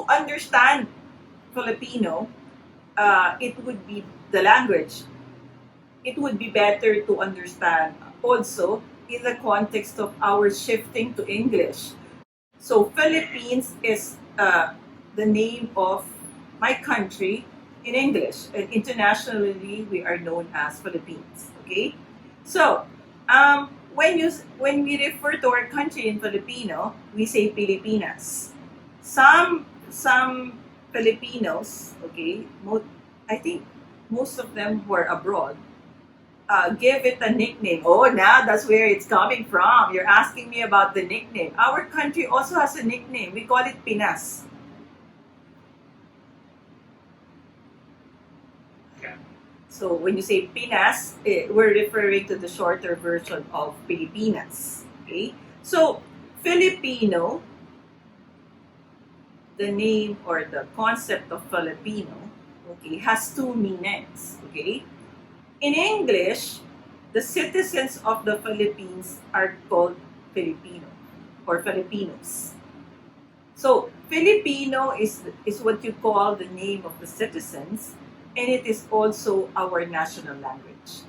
understand Filipino, it would be the language. It would be better to understand also in the context of our shifting to English. So Philippines is the name of my country in English, and internationally we are known as Philippines. Okay, so when we refer to our country in Filipino, we say Pilipinas. Some Filipinos, okay, I think most of them were abroad, give it a nickname. Oh, now that's where it's coming from. You're asking me about the nickname. Our country also has a nickname. We call it Pinas. So when you say Pinas, we're referring to the shorter version of Pilipinas. Okay? So Filipino, the name or the concept of Filipino, okay, has two meanings. Okay? In English, the citizens of the Philippines are called Filipino or Filipinos. So Filipino is what you call the name of the citizens, and it is also our national language.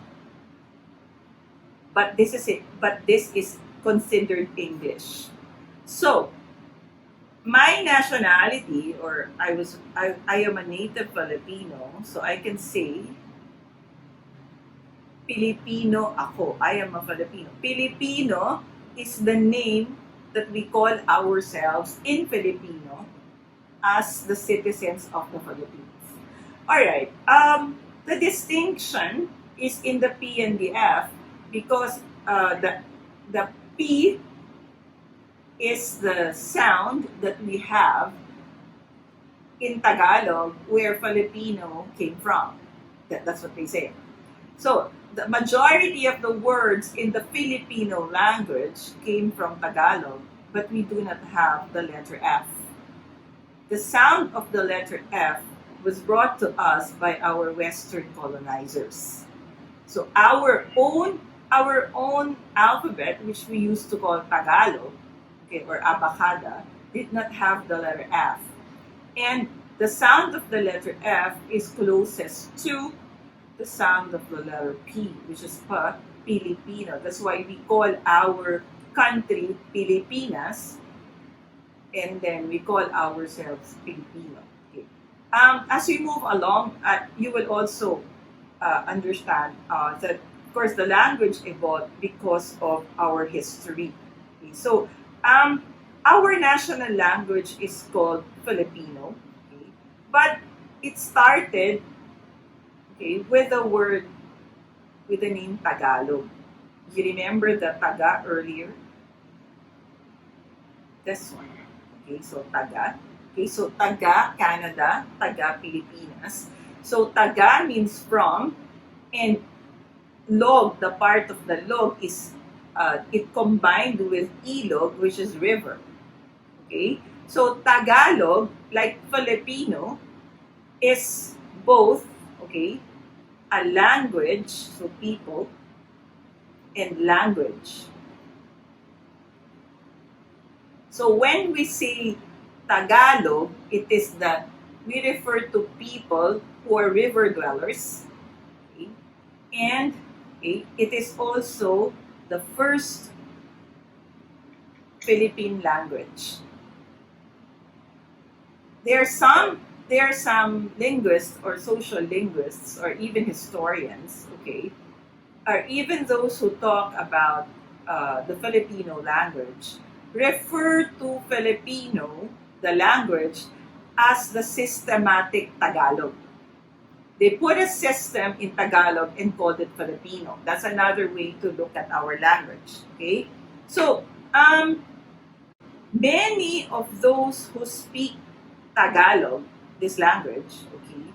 But this is it. But this is considered English. So my nationality, or I am a native Filipino, so I can say Filipino ako. I am a Filipino. Filipino is the name that we call ourselves in Filipino as the citizens of the Philippines. All right. The distinction is in the P and the F because the P is the sound that we have in Tagalog where Filipino came from. That's what they say. So, the majority of the words in the Filipino language came from Tagalog, but we do not have the letter F. The sound of the letter F was brought to us by our Western colonizers. So our own alphabet, which we used to call Tagalog, okay, or Abacada, did not have the letter F. And the sound of the letter F is closest to the sound of the letter P, which is Filipino. That's why we call our country Pilipinas, and then we call ourselves Filipino. Okay. As we move along, you will also understand that, of course, the language evolved because of our history. Okay. So, our national language is called Filipino, okay? But it started, okay, with the name Tagalog. You remember the Taga earlier? This one. Okay, so Taga. Okay, so Taga, Canada, Taga, Pilipinas. So Taga means from, and log, the part of the log is, it combined with ilog, which is river. Okay, so Tagalog, like Filipino, is both, okay, a language, so people, and language. So when we say Tagalog, it is that we refer to people who are river dwellers, okay? And okay, it is also the first Philippine language. There are some linguists or social linguists or even historians, okay, or even those who talk about the Filipino language, refer to Filipino, the language, as the systematic Tagalog. They put a system in Tagalog and called it Filipino. That's another way to look at our language. Okay? So, many of those who speak Tagalog, this language, okay,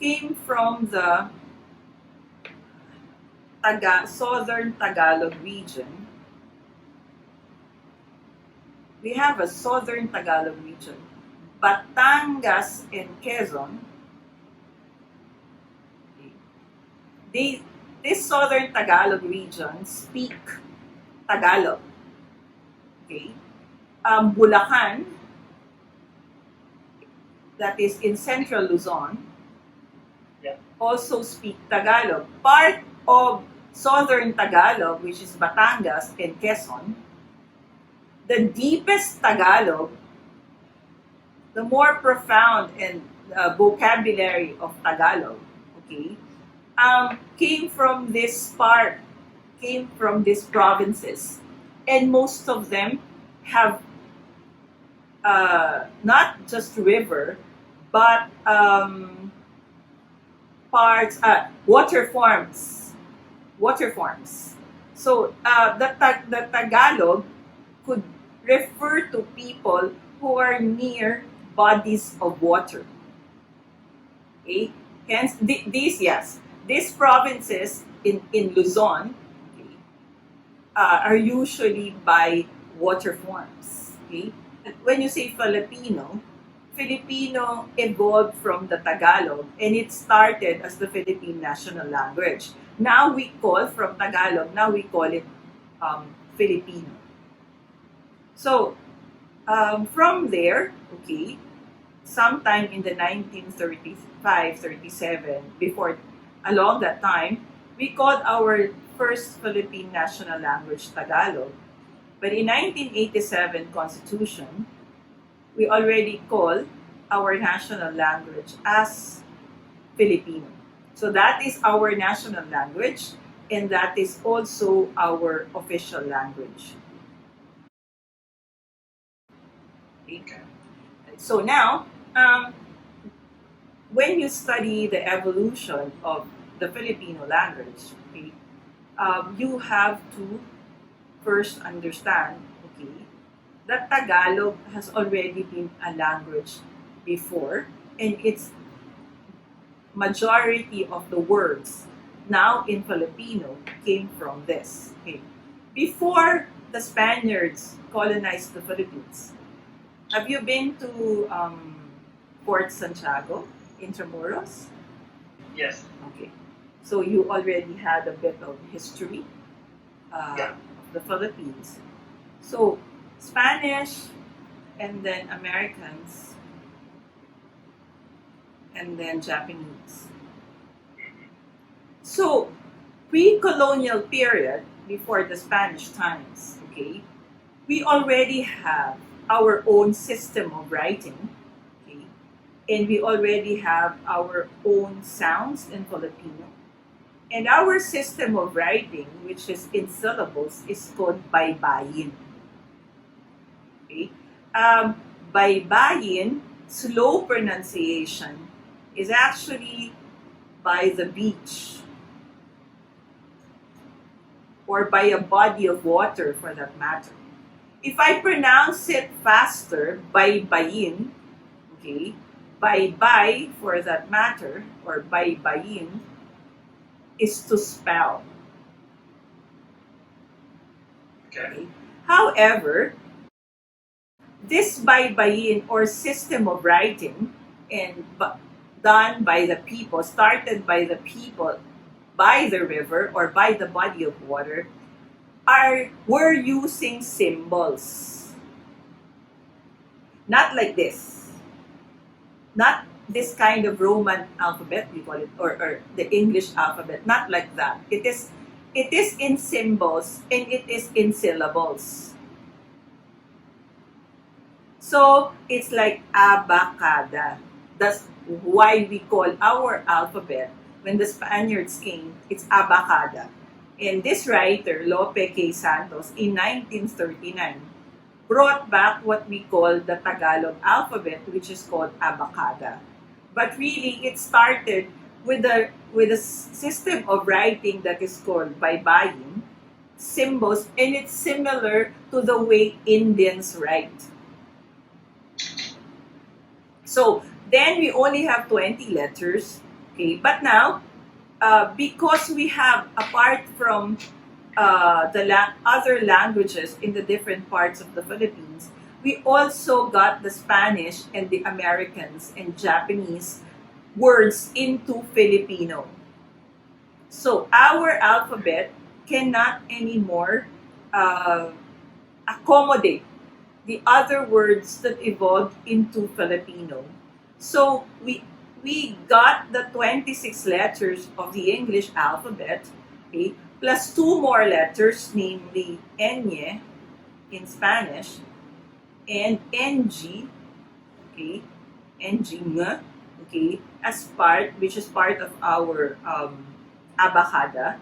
came from the southern Tagalog region. We have a southern Tagalog region, Batangas and Quezon. Okay. This southern Tagalog region speak Tagalog. Okay. Bulacan that is in central Luzon Yeah. also speak Tagalog. Part of southern Tagalog, which is Batangas and Quezon, the deepest Tagalog, the more profound and vocabulary of Tagalog, okay, came from this part, came from these provinces. And most of them have not just river, but parts, water forms. Water forms. So the Tagalog could refer to people who are near bodies of water. Okay? Hence, these provinces in Luzon, okay, are usually by water forms. Okay? When you say Filipino, Filipino evolved from the Tagalog and it started as the Philippine national language. Now we call from Tagalog, now we call it Filipino. So from there, okay, sometime in the 1935, 37, before, along that time, we called our first Philippine national language Tagalog. But in 1987 Constitution, we already call our national language as Filipino. So that is our national language and that is also our official language. Okay. So now, when you study the evolution of the Filipino language, okay, you have to first understand, okay, that Tagalog has already been a language before, and its majority of the words now in Filipino came from this. Okay. Before the Spaniards colonized the Philippines, have you been to Port Santiago, Intramuros? Yes. Okay. So you already had a bit of history Yeah. of the Philippines. So Spanish and then Americans and then Japanese. So pre-colonial period, before the Spanish times, okay, we already have our own system of writing, okay, and we already have our own sounds in Filipino. And our system of writing, which is in syllables, is called baybayin. Okay? Baybayin, slow pronunciation, is actually by the beach or by a body of water for that matter. If I pronounce it faster, baybayin, okay, baybay for that matter, or baybayin, is to spell. Okay. Okay? However, this baybayin or system of writing and done by the people, started by the people by the river or by the body of water, we're using symbols. Not like this. Not this kind of Roman alphabet, we call it, or the English alphabet. Not like that. It is in symbols and it is in syllables. So it's like abacada. That's why we call our alphabet, when the Spaniards came, it's abacada. And this writer, Lope K. Santos, in 1939, brought back what we call the Tagalog alphabet, which is called abacada. But really, it started with a system of writing that is called baybayin, symbols, and it's similar to the way Indians write. So then we only have 20 letters. Okay, but now, because we have, apart from other languages in the different parts of the Philippines, we also got the Spanish and the Americans and Japanese words into Filipino. So our alphabet cannot anymore accommodate the other words that evolved into Filipino. So we got the 26 letters of the English alphabet, okay, plus two more letters, namely ñ in Spanish and ng, okay, ng, okay, as part, which is part of our abacada,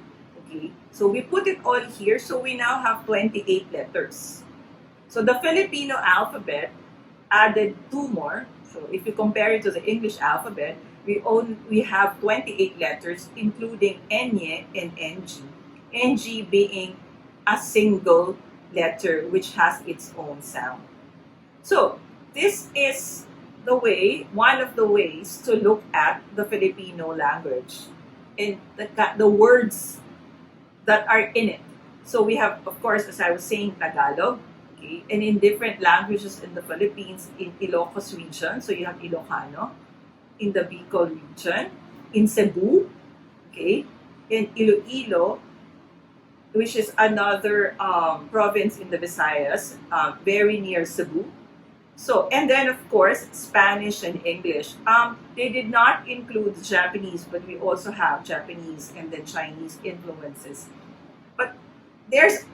okay. So we put it all here, so we now have 28 letters. So the Filipino alphabet added two more. So if you compare it to the English alphabet, we have 28 letters, including ñ and ng. ng being a single letter which has its own sound. So this is one of the ways to look at the Filipino language and the words that are in it. So we have, of course, as I was saying, Tagalog, okay, and in different languages in the Philippines, in Ilocos region, so you have Ilocano, in the Bicol region, in Cebu, okay, in Iloilo, which is another province in the Visayas, very near Cebu. So, and then of course, Spanish and English. They did not include Japanese, but we also have Japanese and then Chinese influences. But there's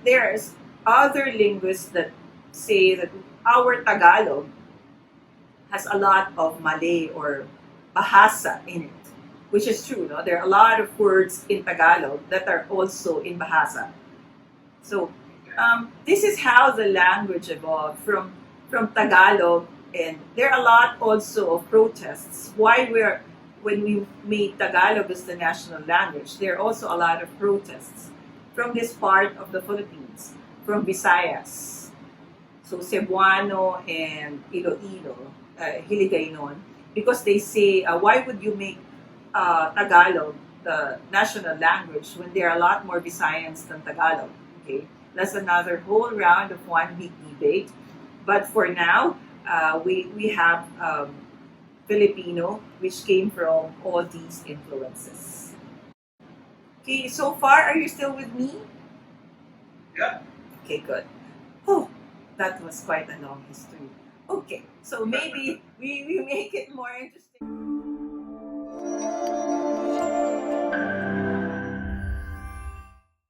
other linguists that say that our Tagalog has a lot of Malay or Bahasa in it, which is true. No, there are a lot of words in Tagalog that are also in Bahasa. So this is how the language evolved from Tagalog, and there are a lot also of protests. When we made Tagalog as the national language, there are also a lot of protests from this part of the Philippines, from Visayas, so Cebuano and Iloilo, Hiligaynon, because they say, why would you make Tagalog the national language when there are a lot more Visayans than Tagalog? Okay, that's another whole round of one big debate. But for now, we have Filipino, which came from all these influences. Okay, so far, are you still with me? Yeah. Okay, good. Oh, that was quite a long history. Okay, so maybe we make it more interesting.